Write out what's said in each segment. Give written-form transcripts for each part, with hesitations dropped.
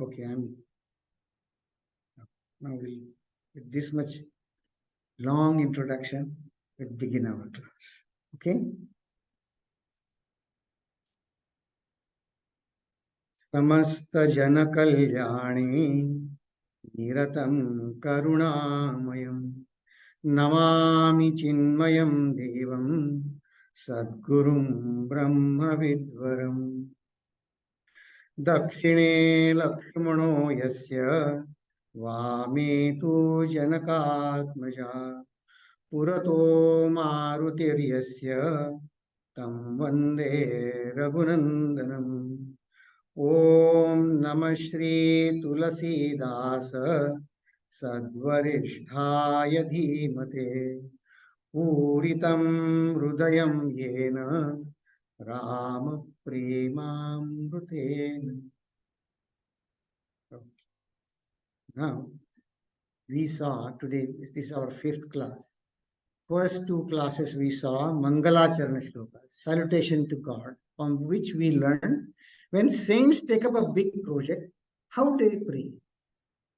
Okay, now with this much long introduction, we'll begin our class. Okay? Samasta jana kalyani niratam karunamayam namami chinmayam devam sadgurum brahma vidvaram dakshine lakshmano yasya vame tu janakatmaja purato marutiryasya tam vande raghunandanam. Om Namah Shri Tulasidas Sadvarishthaaya Dhimate Puritam Hrudayam Yena Rama Premamrutena. Now, we saw today, this is our fifth class. First two classes we saw Mangalacharana Shlokas, salutation to God, on which we learned when saints take up a big project, how they pray,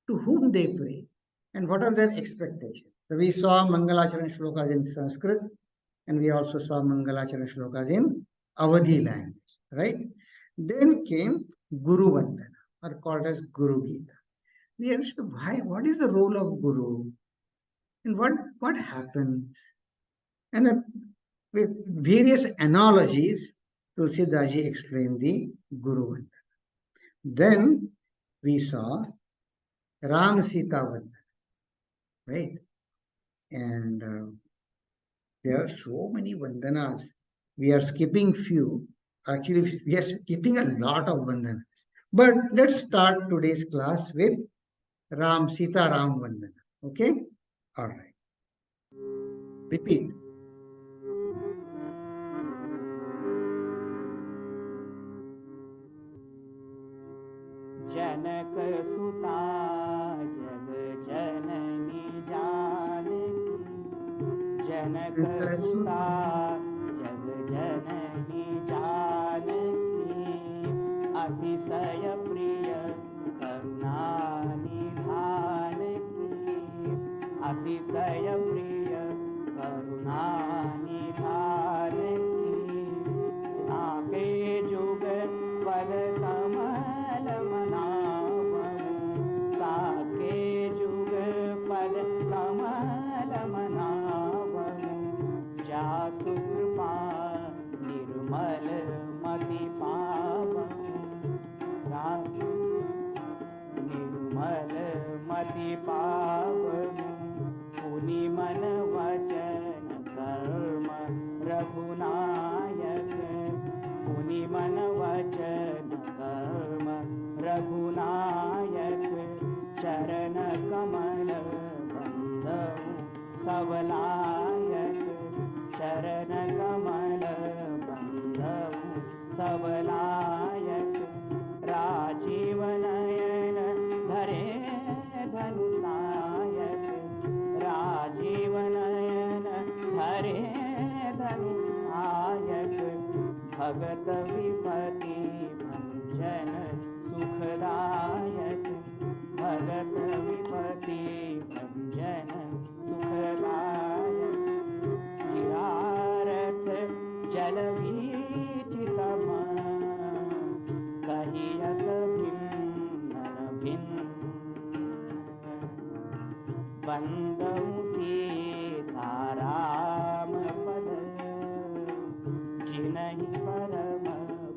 to whom they pray, and what are their expectations. So we saw Mangalacharana Shlokas in Sanskrit, and we also saw Mangalacharana Shlokas in Awadhi language, right? Then came Guru Vandana, or called as Guru Gita. We understood what is the role of Guru, and what happens. And then with various analogies, Tulsidaji explained the Guru Vandana. Then we saw Ram Sita Vandana, right? And there are so many Vandanas. We are skipping few. Actually, we are skipping a lot of Vandanas. But let's start today's class with Ram Sita Ram Vandana. Okay? All right. Repeat. जनक सुता जग जननी जानकी जनक सुता जग जननी जानकी अतिशय प्रिय करुणा निधान की अतिशय प्रिय करुणा निधान की आके जुग पद कमल मनावहु ताके जुग पद कमल मनावहु जासु कृपा निर्मल मति पावहु निर्मल मति पावहु पुनि मन वचन कर्म रघुनायक पुनि मन वचन कर्म रघुनायक चरण कमल बंदहु सबलायक चरण कमल बंदहु सबलायक राजीव नयन धरे धनुनायक राजीव नयन धरे धनुनायक भगत विपति भंजन सुखदायक भगत विपति भंजन सुखदायक गिरारथ जल बीच सम कहियत भिन्न भिन्न बंदहु सीताराम पद जिनहि परम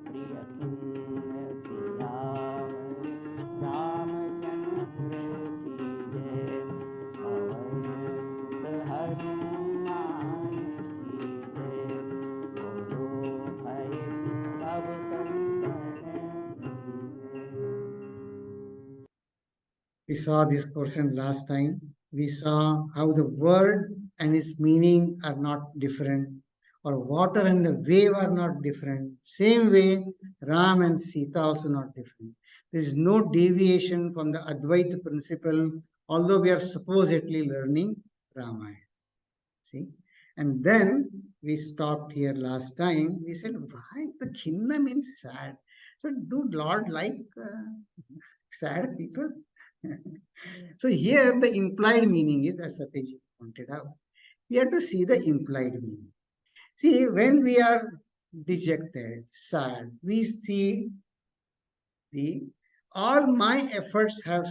प्रिय सियावर रामचंद्र की जय पवन सुत हनुमान की जय बोलो भाई सब संतन की जय. We saw this portion last time. We saw how the word and its meaning are not different, or water and the wave are not different. Same way, Ram and Sita also not different. There is no deviation from the Advaita principle, although we are supposedly learning Ramayana. See? And then we stopped here last time. We said, why the khinna means sad? So do Lord like sad people? So here the implied meaning is, as Satyaji pointed out, we have to see the implied meaning. See, when we are dejected, sad, we see the all my efforts have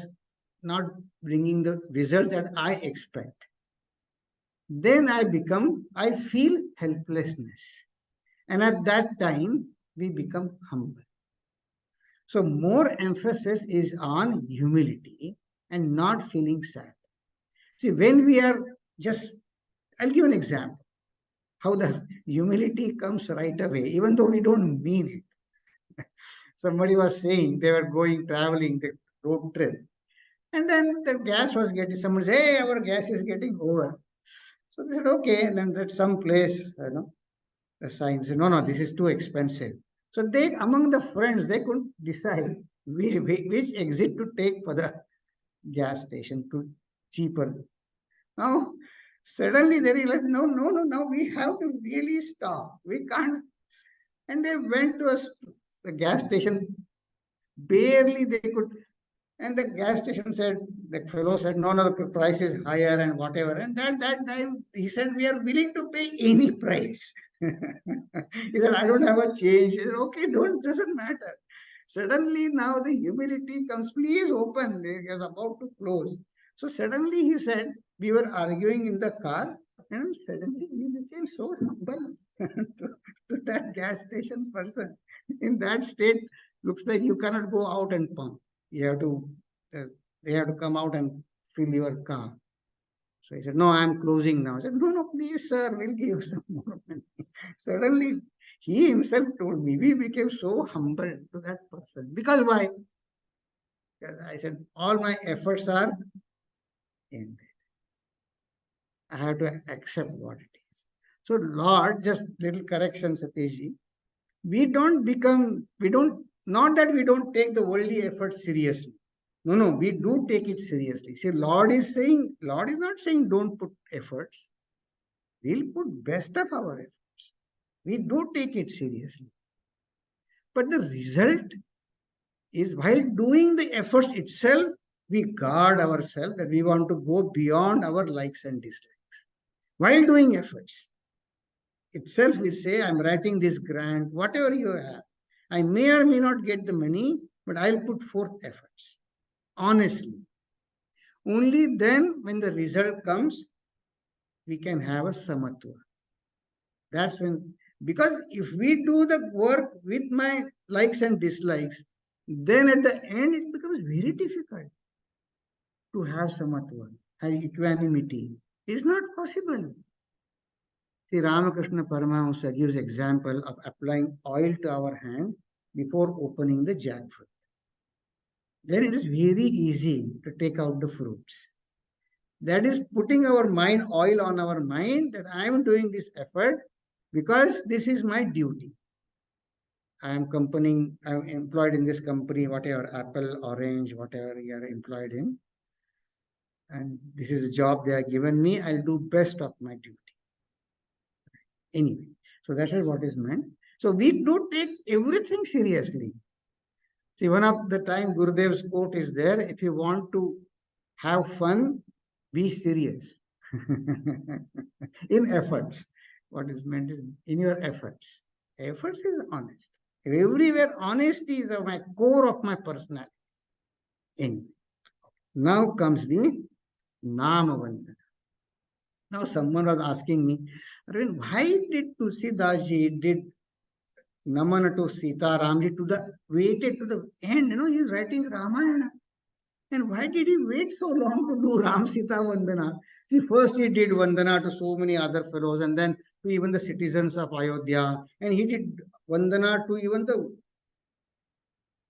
not bringing the result that I expect. Then I feel helplessness. And at that time, we become humble. So more emphasis is on humility and not feeling sad. See, when we are just, I'll give an example how the humility comes right away, even though we don't mean it. Somebody was saying they were going traveling the road trip, and then the gas was getting. Someone said, "Hey, our gas is getting over." So they said, "Okay," and then at some place, the sign said, "No, no, this is too expensive." So they, among the friends, they couldn't decide which exit to take for the gas station to cheaper. Now, suddenly they realized, no, no, no, no, we have to really stop. We can't. And they went to the gas station. Barely they could. And the gas station said, the fellow said, no, no, the price is higher and whatever. And that time he said, we are willing to pay any price. He said, I don't have a change. He said, okay, doesn't matter. Suddenly now the humility comes, please open. It was about to close. So suddenly he said, we were arguing in the car, and suddenly we became so humble to that gas station person. In that state, looks like you cannot go out and pump. You have to, uh, they have to come out and fill your car. So he said, no, I'm closing now. I said, no, no, please, sir, we'll give you some more money. Suddenly, he himself told me, we became so humble to that person. Because why? Because I said, all my efforts are in. I have to accept what it is. So, Lord, just little correction, Sateshji. We don't, not that we don't take the worldly effort seriously. No, no, we do take it seriously. See, Lord is not saying don't put efforts. We'll put best of our efforts. We do take it seriously. But the result is while doing the efforts itself, we guard ourselves that we want to go beyond our likes and dislikes. While doing efforts itself, we say, I'm writing this grant, whatever you have. I may or may not get the money, but I'll put forth efforts. Honestly. Only then, when the result comes, we can have a samatva. That's when, because if we do the work with my likes and dislikes, then at the end it becomes very difficult to have samatva, have equanimity. It's not possible. See, Ramakrishna Paramahamsa gives example of applying oil to our hand before opening the jackfruit. Then it is very easy to take out the fruits. That is putting our mind, oil on our mind, that I am doing this effort because this is my duty. I'm employed in this company, whatever, Apple, Orange, whatever you are employed in. And this is a job they are given me. I'll do best of my duty. Anyway, so that is what is meant. So we do take everything seriously. See, one of the time Gurudev's quote is there, if you want to have fun, be serious. In efforts. What is meant is in your efforts. Efforts is honest. Everywhere honesty is my core of my personality. Anyway, now comes the Nama Vandana. Now someone was asking me, Arvind, why did Tulsidas ji did Namana to Sita Ramji to the waited to the end? He's writing Ramayana. And why did he wait so long to do Ram Sita Vandana? See, first he did Vandana to so many other fellows, and then to even the citizens of Ayodhya. And he did Vandana to even the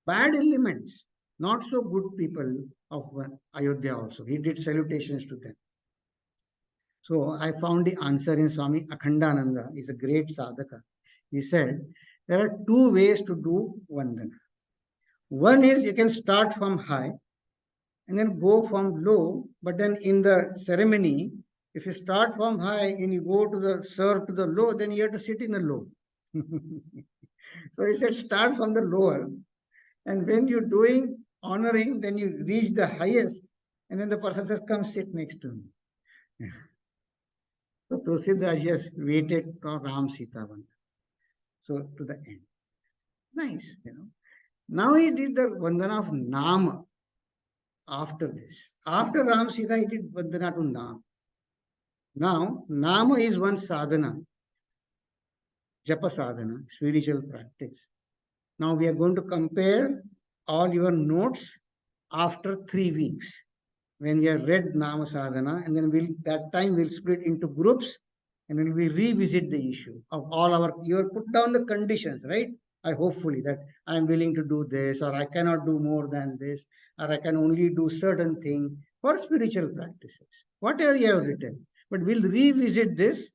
bad elements, not so good people of Ayodhya also. He did salutations to them. So I found the answer in Swami Akhandananda. He's a great sadhaka. He said, there are two ways to do Vandana. One is you can start from high and then go from low, but then in the ceremony, if you start from high and you go to the serve to the low, then you have to sit in the low. So he said, start from the lower. And when you're doing honoring, then you reach the highest. And then the person says, come sit next to me. So Tulsidas has waited for Ram Sita Vandana. So to the end. Nice, you know. Now he did the Vandana of Nama after this. After Ram Sita, he did Vandana to Nama. Now, Nama is one sadhana, Japa sadhana, spiritual practice. Now we are going to compare all your notes after 3 weeks when we have read Nama sadhana, and then that time we'll split into groups and then we revisit the issue of all our, you have put down the conditions, right? I hopefully that I am willing to do this, or I cannot do more than this, or I can only do certain thing for spiritual practices, whatever you have written. But we'll revisit this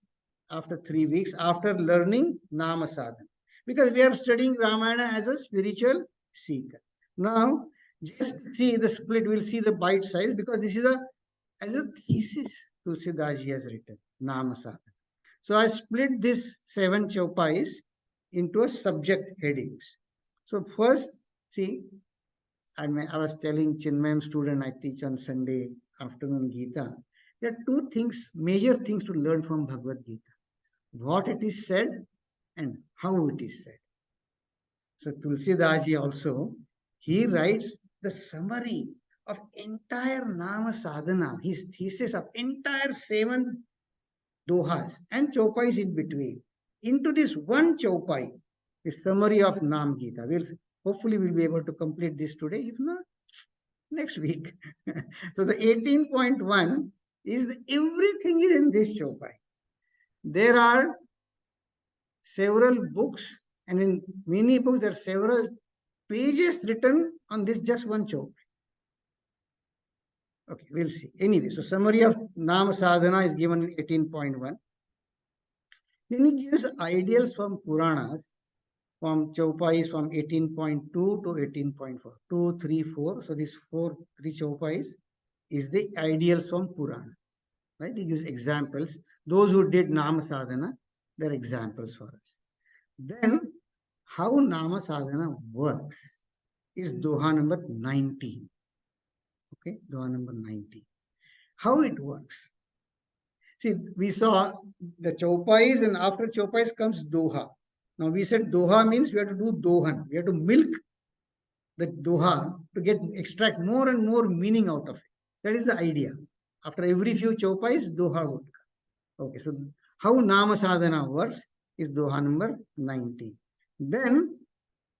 after 3 weeks after learning Nama sadhana, because we are studying Ramayana as a spiritual seeker. Now, just see the split, we'll see the bite size, because this is as a thesis Tulsidas has written, Nama sadhana. So I split this 7 chaupais into a subject headings. So first, see, I was telling Chinmaya student I teach on Sunday afternoon Gita. There are two things, major things to learn from Bhagavad Gita. What it is said and how it is said. So Tulsidaji also, he writes the summary of entire Nama Sadhana, his thesis of entire 7 dohas and chaupais in between, into this one chaupai, the summary of Nam Gita. Hopefully we'll be able to complete this today. If not, next week. So the 18.1 is everything is in this chaupai. There are several books, and in many books there are several pages written on this just one chaupai. Okay, we'll see. Anyway, so summary of Nama Sadhana is given in 18.1. Then he gives ideals from Puranas, from chaupais from 18.2 to 18.4. 2, 3, 4. So these 3 chaupais is the ideals from Purana. Right? He gives examples. Those who did Nama Sadhana, they're examples for us. Then, how Nama Sadhana works is Doha number 19. Okay, Doha number 19. How it works. See, we saw the chaupais, and after chaupais comes Doha. Now we said Doha means we have to do Dohan. We have to milk the Doha to extract more and more meaning out of it. That is the idea. After every few chaupais, Doha would come. Okay, so how Nama Sadhana works is Doha number 19. Then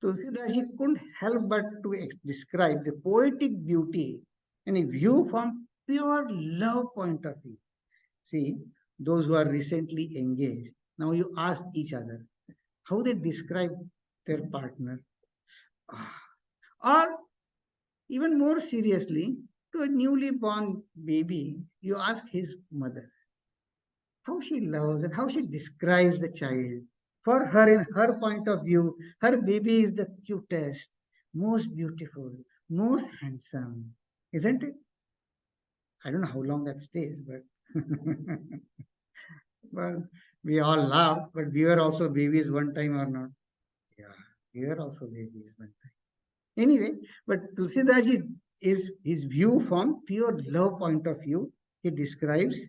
Tulsidaji couldn't help but to describe the poetic beauty and a view from pure love point of view. See, those who are recently engaged, now you ask each other how they describe their partner. Or even more seriously, to a newly born baby, you ask his mother how she loves and how she describes the child. For her, in her point of view, her baby is the cutest, most beautiful, most handsome, isn't it? I don't know how long that stays, but well, we all laughed, but we were also babies one time or not. Yeah, we were also babies one time. Anyway, but Tulsidaji is his view from pure love point of view. He describes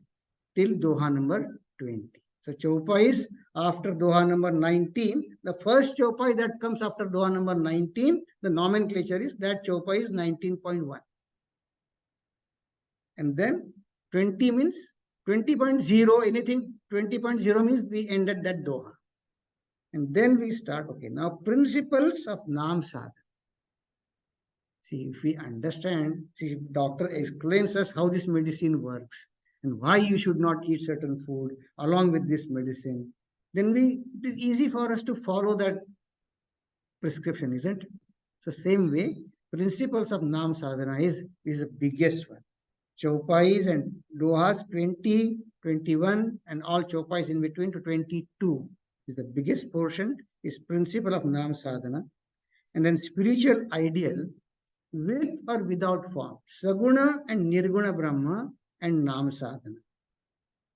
till Doha number 20. So Chopa is after Doha number 19. The first Chopa that comes after Doha number 19, the nomenclature is that Chopa is 19.1. And then 20 means 20.0, anything 20.0 means we ended that Doha. And then we start, okay, now principles of Nam Sadhana. See, if we understand, see, doctor explains us how this medicine works and why you should not eat certain food along with this medicine, then it is easy for us to follow that prescription, isn't it? So same way, principles of Nam Sadhana is the biggest one. Chaupais and Dohas 20, 21 and all Chaupais in between to 22 is the biggest portion, is principle of Nam Sadhana. And then spiritual ideal with or without form, Saguna and Nirguna Brahma and Nam Sadhana.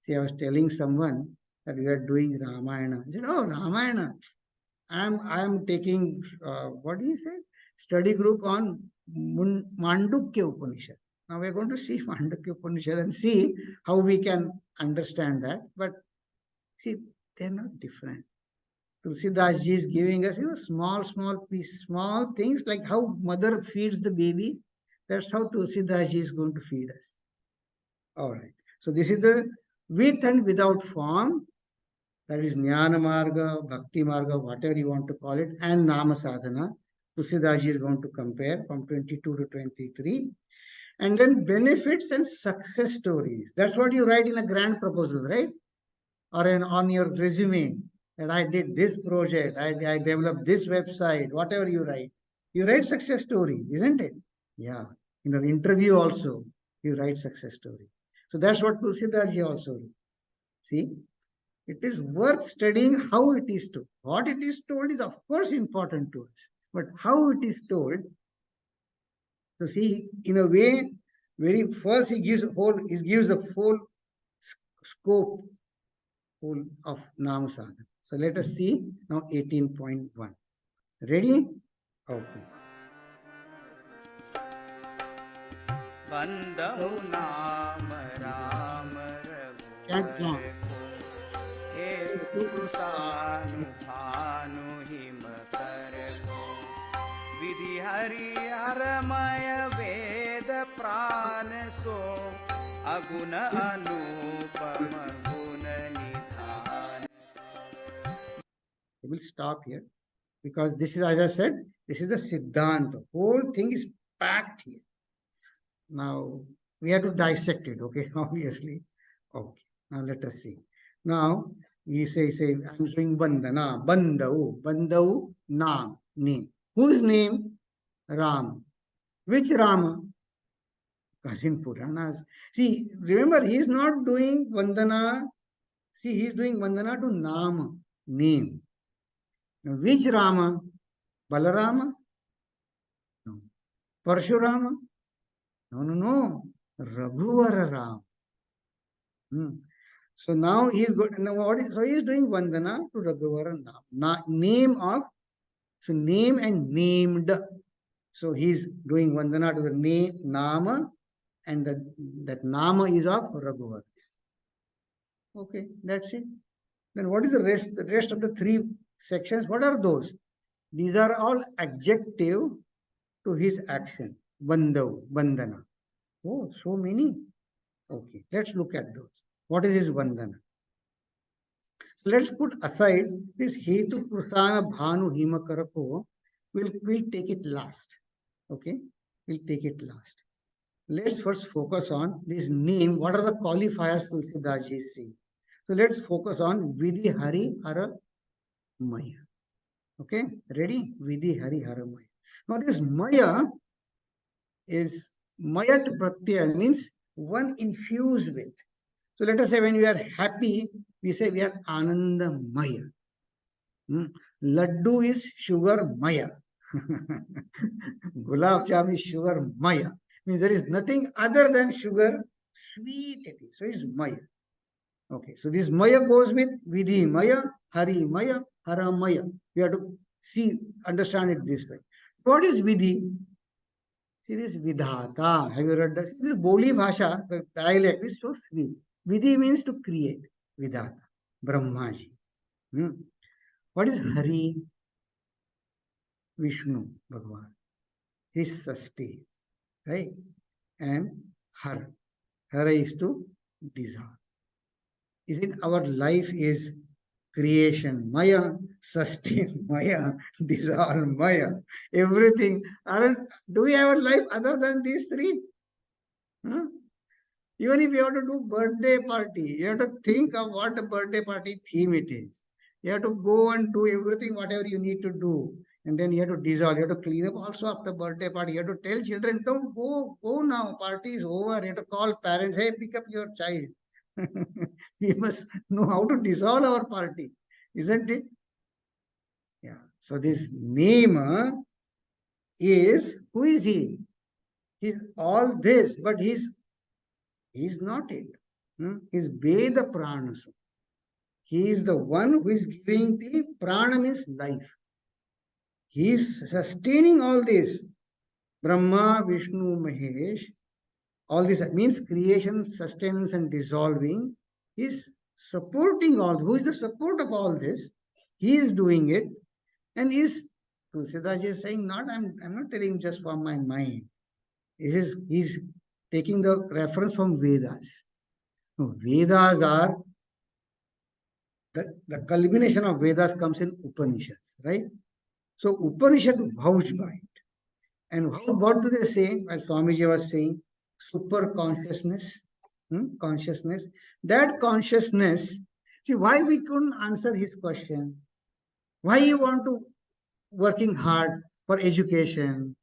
See, I was telling someone that we are doing Ramayana. I said, oh, Ramayana. I am taking what do you say? Study group on Mandukya Upanishad. Now we are going to see Mandukya Upanishad and see how we can understand that. But see, they are not different. Tulsidas ji is giving us, small piece, small things like how mother feeds the baby. That's how Tulsidas ji is going to feed us. All right. So this is the with and without form. That is Jnana Marga, Bhakti Marga, whatever you want to call it, and Nama Sadhana. Tulsidas ji is going to compare from 22 to 23. And then benefits and success stories. That's what you write in a grant proposal, right? Or on your resume. That I did this project, I developed this website, whatever you write. You write success story, isn't it? Yeah. In an interview also, you write success story. So that's what Tulsidas ji also did. See, it is worth studying how it is told. What it is told is, of course, important to us. But how it is told, so see, in a way, very first he gives the full scope full of Nam Sadhana. So let us see now 18.1. Ready? Okay. बंदहु नाम Ram Chant रघुवर now. को हेतु सानु him कर को विधि हरि हरमय वेद प्राण सो अगुण अनुपम गुण निधान. We will stop here because this is, as I said, this is the Siddhanta. Whole thing is packed here. Now we have to dissect it, okay? Obviously. Okay. Now let us see. Now we say I'm doing Bandana, Bandau, Naam, name. Whose name? Ram. Which Rama? Because in Puranas. See, remember, he is not doing Vandana. See, he is doing Vandana to Naam, name. Now, which Rama? Balarama? No. Parshurama? No. Raghuvara Ram. So now he is good. Now so he is doing Vandana to Raghuvara name of, so name and named. So he is doing Vandana to the name, Nama, and that Nama is of Raghuvara. Okay, that's it. Then what is the rest? The rest of the three sections, what are those? These are all adjective to his action. Bandana. Oh, so many. Okay, let's look at those. What is his Vandana? So let's put aside this Hetu Prasana Bhanu Himakarako. We'll take it last. Okay, we'll take it last. Let's first focus on this name. What are the qualifiers Tulsidas ji is saying? So let's focus on Vidhi Hari Hara Maya. Okay, ready? Vidhi Hari Hara Maya. Now this Maya is Mayat Pratyaya, means one infused with. So let us say when we are happy, we say we are Ananda Maya. Laddu is sugar Maya. Gulab Jam is sugar Maya. Means there is nothing other than sugar, sweet it is. So it's Maya. Okay, so this Maya goes with Vidhi Maya, Hari Maya, Hara Maya. We have to understand it this way. What is Vidhi? See this Vidhata. Have you read this? This Boli Bhasha, the dialect is so sweet. Vidhi means to create. Vidhata. Brahmaji. What is Hari? Vishnu Bhagwan. His sustain. Right? And Har. Hara is to dissolve. Isn't our life is creation Maya, sustain Maya, dissolve Maya, everything. Do we have a life other than these three? Even if you have to do birthday party, you have to think of what the birthday party theme it is. You have to go and do everything, whatever you need to do. And then you have to dissolve, you have to clean up also after birthday party. You have to tell children, don't go now, party is over. You have to call parents, hey, pick up your child. We must know how to dissolve our party, isn't it? Yeah. So this name is, who is he? He's all this, but he's not it. He's Veda Pranasu. He is the one who is giving the prana, means life. He is sustaining all this. Brahma, Vishnu, Mahesh, all this means creation, sustenance, and dissolving. He is supporting all. Who is the support of all this? He is doing it, and is Tulsidas is saying, not I'm not telling just from my mind. He's taking the reference from Vedas. No, Vedas are the culmination of Vedas comes in Upanishads, right? So Upanishad vouch by it. And what do they say? As Swamiji was saying, super consciousness, consciousness. That consciousness, see why we couldn't answer his question. Why you want to working hard for education,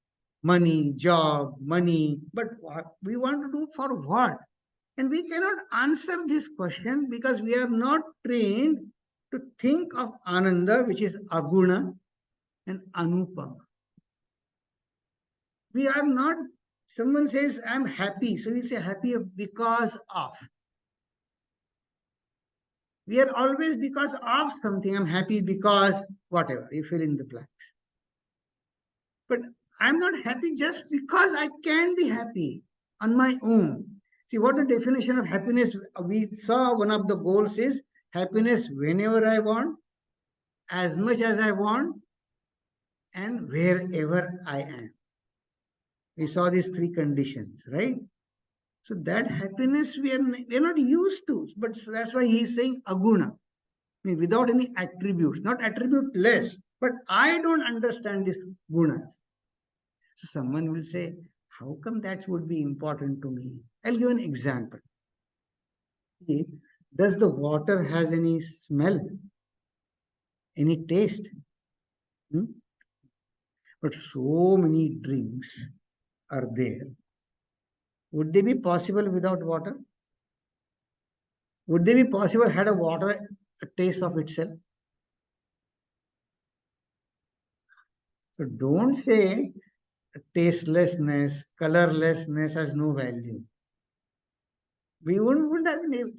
money, job, money, but what we want to do for what? And we cannot answer this question because we are not trained to think of Ananda, which is Aguna and Anupama. We are not, someone says, I'm happy. So we say happy because of. We are always because of something. I'm happy because whatever, you fill in the blanks. But I'm not happy just because I can be happy on my own. See, what the definition of happiness, we saw one of the goals is happiness whenever I want, as much as I want, and wherever I am. We saw these three conditions, right? So that happiness we are not used to, but that's why he's saying aguna, I mean, without any attributes, not attribute less, but I don't understand this gunas. So someone will say, how come that would be important to me? I'll give an example. See, does the water has any smell, any taste? Hmm? But so many drinks are there. Would they be possible without water? Would they be possible had a water a taste of itself? So don't say tastelessness, colorlessness has no value. We wouldn't have been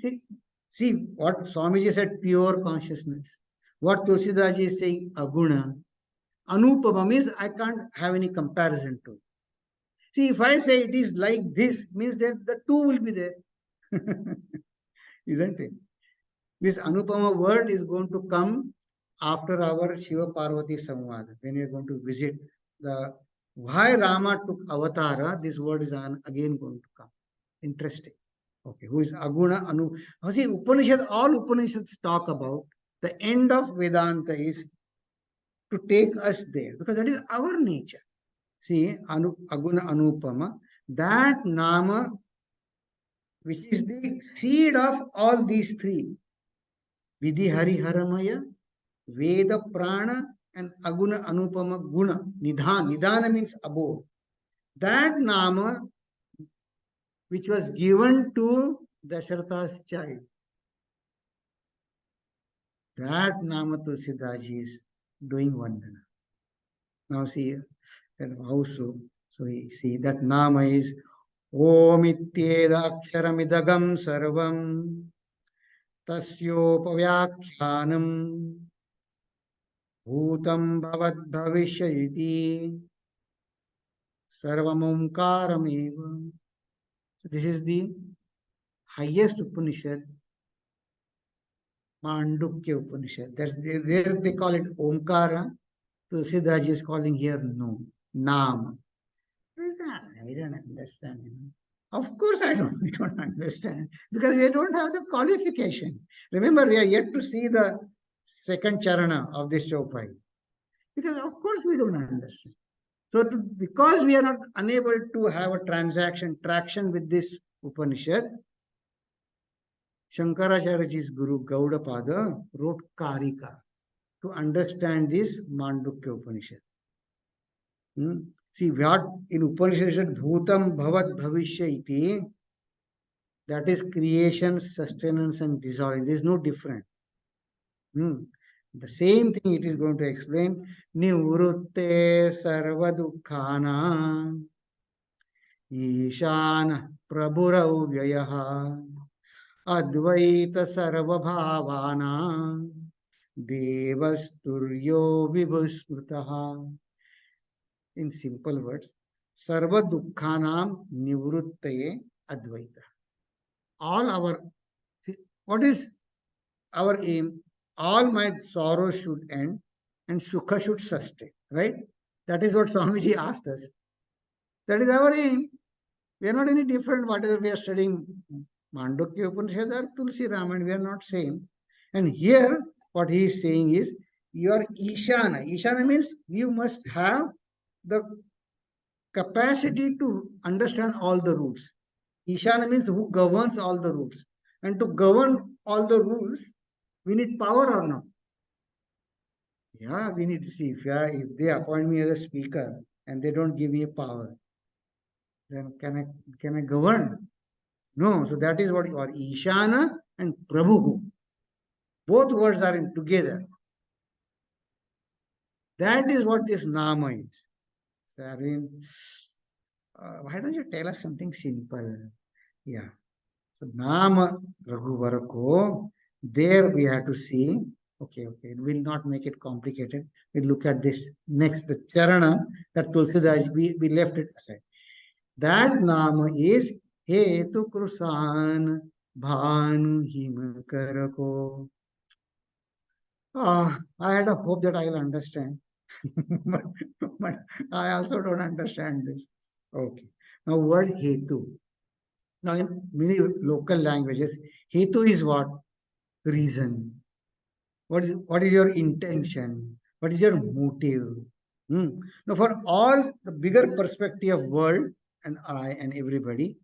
see what Swamiji said, pure consciousness. What Tulsidas is saying, aguna. Anupama means I can't have any comparison to it. See, if I say it is like this, means that the two will be there. Isn't it? This Anupama word is going to come after our Shiva Parvati Samvada, when we are going to visit the why Rama took avatara, this word is again going to come. Interesting. Okay, who is Aguna Anu? See, Upanishad, all Upanishads talk about the end of Vedanta is to take us there because that is our nature. See, Aguna Anupama, that Nama, which is the seed of all these three, Vidhi Hari Haramaya, Veda Prana, and Aguna Anupama Guna, Nidhana. Nidhana means abode. That Nama, which was given to Dasharatha's child, that Nama Tulsidas is doing Vandana. Now see, how so? So we see that Nama is Om Ityeda Aksharamidagam Sarvam Tasyopavyakhyanam Bhutam Bhavat Bhavishyati Sarvam Omkarameva. So this is the highest Upanishad, Mandukya Upanishad. That's there they call it Omkara. Tulsidas is calling here no, Nam. What is that? I don't understand. Of course, we don't understand because we don't have the qualification. Remember, we are yet to see the second charana of this Chopai. Because of course we don't understand. So because we are not unable to have a traction with this Upanishad, Shankaracharyaji's Guru Gaudapada wrote Karika to understand this Mandukya Upanishad. See, what in Upanishad Bhutam Bhavat Bhavishya iti, that is creation, sustenance, and dissolving. There is no difference. The same thing it is going to explain. Nivrutte sarva dukkhana Ishana prabhurau vyayaha Advaita sarva bhavana Devasturyo vibhusmritaha. In simple words, Sarva Dukkhanam Nivruttaye Advaita. All our, see, what is our aim? All my sorrow should end and Sukha should sustain, right? That is what Swamiji asked us. That is our aim. We are not any different, whatever we are studying Mandukya Upanishad or Tulsi Ramayana, we are not same. And here, what he is saying is, your Ishana. Ishana means you must have the capacity to understand all the rules. Ishana means who governs all the rules. And to govern all the rules, we need power or not? Yeah, we need to see if they appoint me as a speaker and they don't give me a power, then can I govern? No. So that is what you are. Ishana and Prabhu. Both words are in together. That is what this Nama is. So, Arvind, why don't you tell us something simple? Yeah. So Nama Raghuvarako, there we have to see. Okay. We'll not make it complicated. We'll look at this next, the Charana that Tulsidas, we left it aside. That Nama is Hetu Krusan Bhanu Himakarako. I had a hope that I'll understand. but, but I also don't understand this. Okay. Now, word Hetu. Now, in many local languages, Hetu is what? Reason. What is your intention? What is your motive? Now, for all the bigger perspective of world and I and everybody,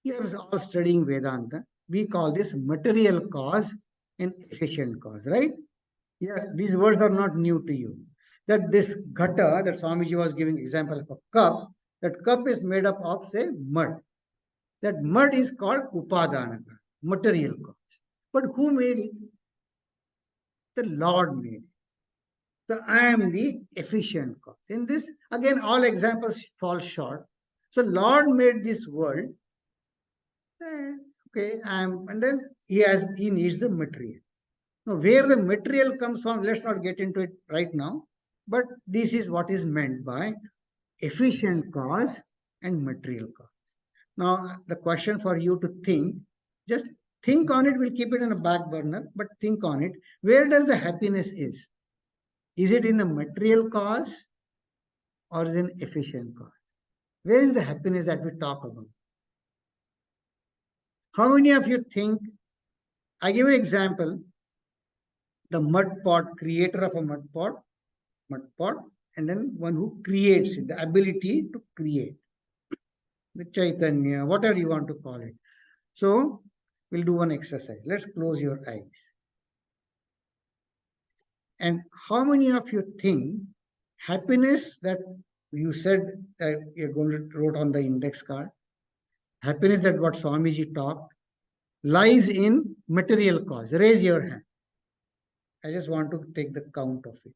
here is all studying Vedanta. We call this material cause and efficient cause, right? Yeah, these words are not new to you. That this ghata, that Swamiji was giving example of a cup, that cup is made up of, say, mud. That mud is called upadanaka, material cause. But who made it? The Lord made it. So I am the efficient cause. In this, again, all examples fall short. So Lord made this world. Okay, and then he needs the material. Now, where the material comes from, let's not get into it right now. But this is what is meant by efficient cause and material cause. Now, the question for you to think, just think on it. We'll keep it in a back burner, but think on it. Where does the happiness is? Is it in a material cause or is it in efficient cause? Where is the happiness that we talk about? How many of you think, I give you an example, the mud pot, creator of a mud pot, and then one who creates it, the ability to create, the Chaitanya, whatever you want to call it. So, we'll do one exercise. Let's close your eyes. And how many of you think happiness that you said that you're going to wrote on the index card, happiness that what Swamiji talked, lies in material cause? Raise your hand. I just want to take the count of it.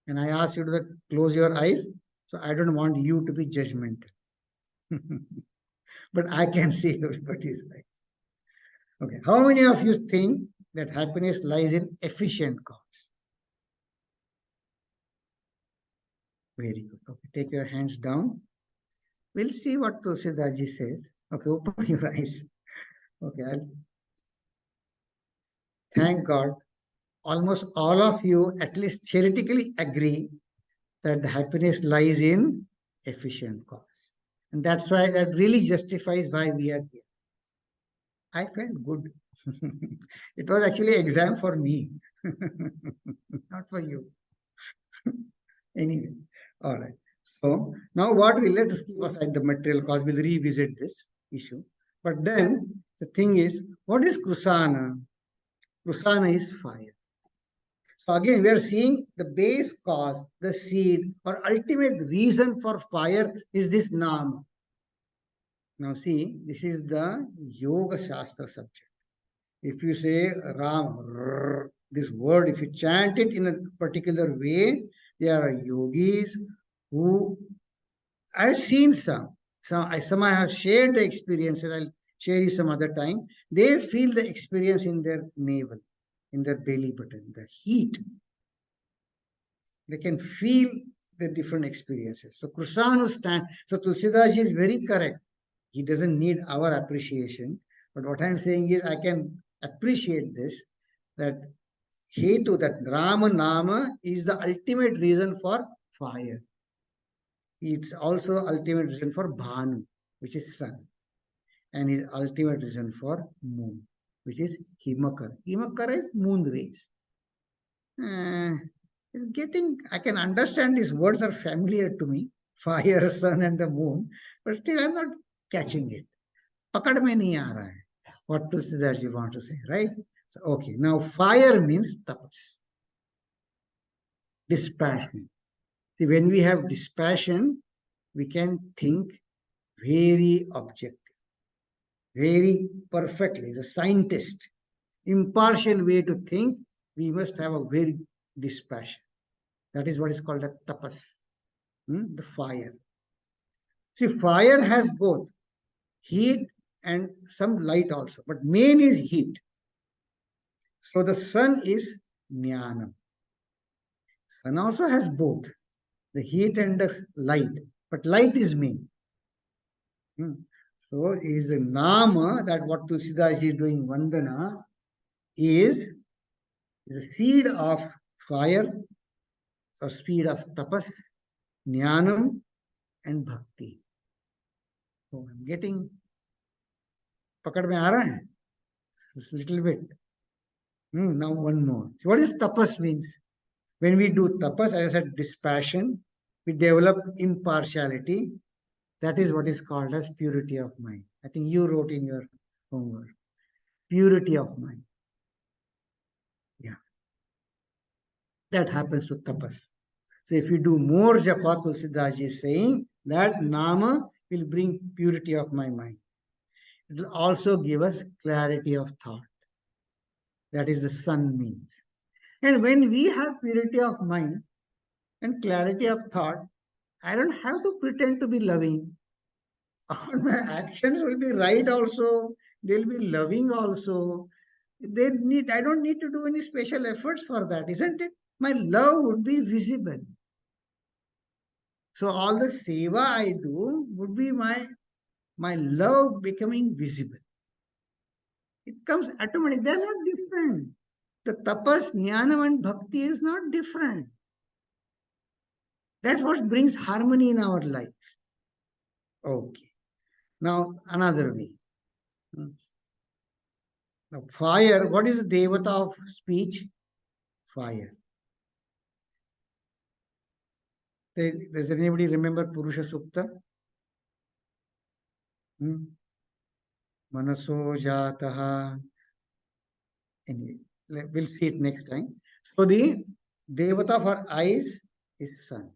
And I ask you to close your eyes. So I don't want you to be judgmental. But I can see everybody's eyes. Okay. How many of you think that happiness lies in efficient cause? Very good. Okay. Take your hands down. We'll see what Tulsidaji says. Okay. Open your eyes. Okay. Thank God. Almost all of you at least theoretically agree that the happiness lies in efficient cause. And that's why that really justifies why we are here. I felt good. It was actually an exam for me, not for you. Anyway, all right. So now what we let's keep aside the material cause, we'll revisit this issue. But then the thing is, what is Krusana? Krusana is fire. So again, we are seeing the base cause, the seed, or ultimate reason for fire is this Nam. Now see, this is the Yoga Shastra subject. If you say Ram, this word, if you chant it in a particular way, there are yogis who, I've seen some I have shared the experiences, I'll share you some other time. They feel the experience in their navel. in their belly button, the heat. They can feel the different experiences. So Krusanu stand. So Tulsidas is very correct. He doesn't need our appreciation. But what I'm saying is I can appreciate this, that Hetu, that Rama Nama is the ultimate reason for fire. It's also ultimate reason for Bhanu, which is sun. And his ultimate reason for moon, which is Himakara. Himakara is moon rays. I can understand these words are familiar to me, fire, sun, and the moon, but still I'm not catching it. Pakad mein nahi aa raha hai. What Tulsidas want to say, right? So, okay, now fire means tapas, dispassion. See, when we have dispassion, we can think very objective, very perfectly. The scientist, impartial way to think, we must have a very dispassion. That is what is called a tapas, the fire. See, fire has both heat and some light also, but main is heat. So the sun is jnanam. Sun also has both the heat and the light, but light is main. So is a nama, that what Tulsidas is doing Vandana is the seed of fire, so seed of tapas, jnanam, and bhakti. So I'm getting pakad mein aa raha hai? Just a little bit. Now one more. So what is tapas means? When we do tapas, as I said, dispassion, we develop impartiality. That is what is called as purity of mind. I think you wrote in your homework. Purity of mind. Yeah. That happens to tapas. So if you do more japa, Tulsidas is saying that nama will bring purity of my mind. It will also give us clarity of thought. That is the sun means. And when we have purity of mind and clarity of thought, I don't have to pretend to be loving. All my actions will be right also. They'll be loving also. I don't need to do any special efforts for that, isn't it? My love would be visible. So all the seva I do would be my love becoming visible. It comes automatically. They're not different. The tapas, jnanam, and bhakti is not different. That's what brings harmony in our life. Okay. Now another way. Now fire, what is the devata of speech? Fire. Does anybody remember Purusha Sukta? Manaso jataha. Anyway, we'll see it next time. So the devata for eyes is sun.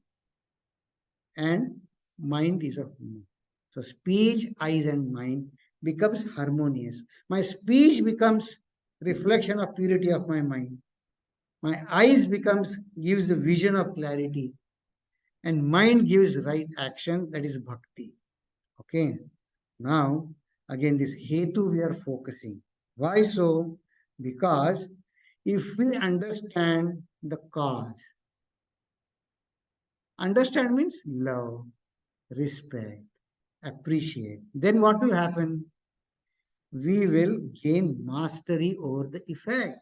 And mind is of moon. So speech, eyes, and mind becomes harmonious. My speech becomes reflection of purity of my mind. My eyes gives the vision of clarity. And mind gives right action, that is bhakti. Okay. Now, again, this hetu we are focusing. Why so? Because if we understand the cause, understand means love, respect, appreciate, then what will happen? We will gain mastery over the effect.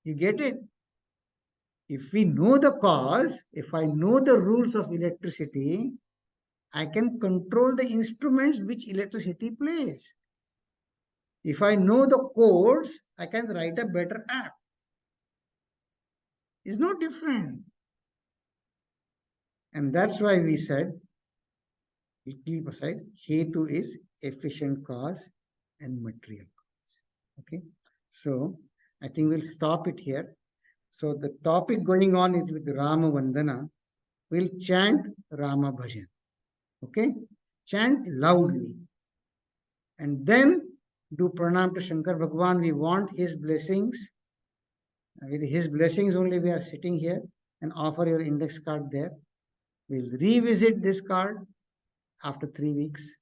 You get it? If we know the cause, if I know the rules of electricity, I can control the instruments which electricity plays. If I know the codes, I can write a better app. It's no different. And that's why we said, we keep aside, Hetu is efficient cause and material cause. Okay. So I think we'll stop it here. So the topic going on is with Rama Vandana. We'll chant Rama Bhajan. Okay. Chant loudly. And then do pranam to Shankar Bhagwan. We want his blessings. With his blessings only we are sitting here, and offer your index card there. We'll revisit this card after 3 weeks.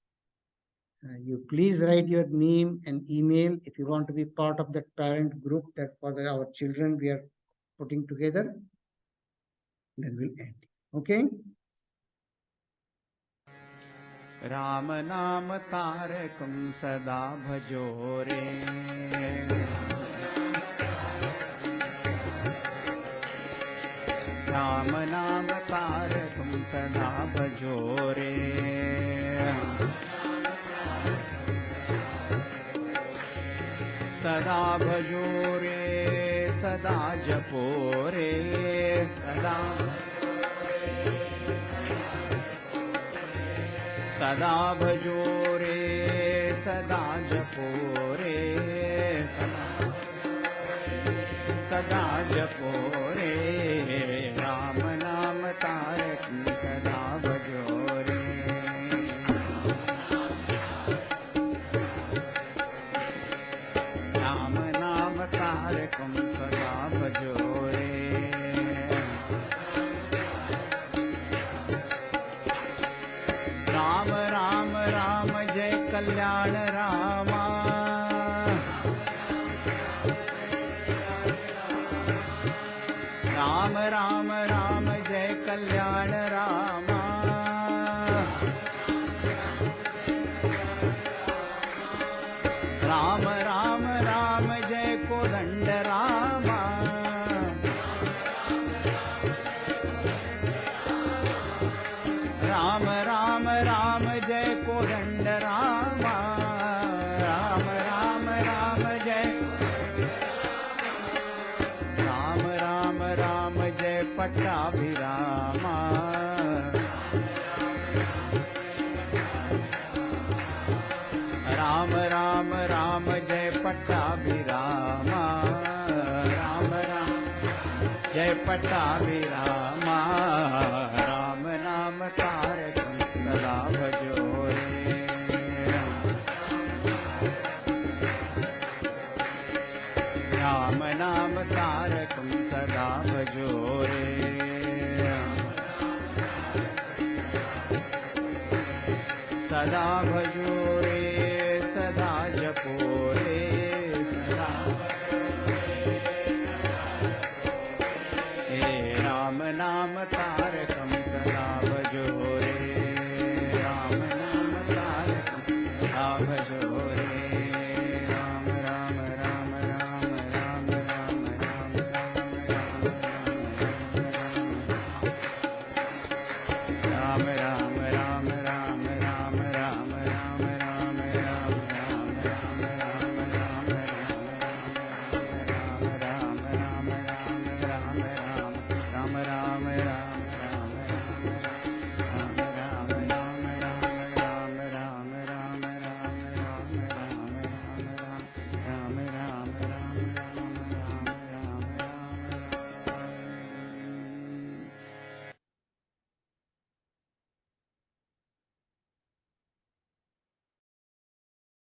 You please write your name and email if you want to be part of that parent group that for our children we are putting together. Then we'll end. Okay? Ram नाम तारकं सदा भजो रे राम नाम तारकं सदा भजो रे सदा भजो रे सदा जपो रे सदा सदा भजो रे सदा जपो रे सदा जपो रे राम नाम तारकं सदा भजो रे राम नाम तारकं सदा भजो रे राम राम राम जय कल्याण रामा राम राम राम जय कल्याण रामा राम राम राम जय कोदंड रामा राम राम राम जय कोदंड रामा राम राम राम जय राम राम राम जय पट्टाभिरामा राम राम राम जय पट्टाभिरामा राम राम जय पट्टाभिरामा राम नाम तारकं सदा भजो रे राम नाम तारकं सदा भजो रे सदा भजो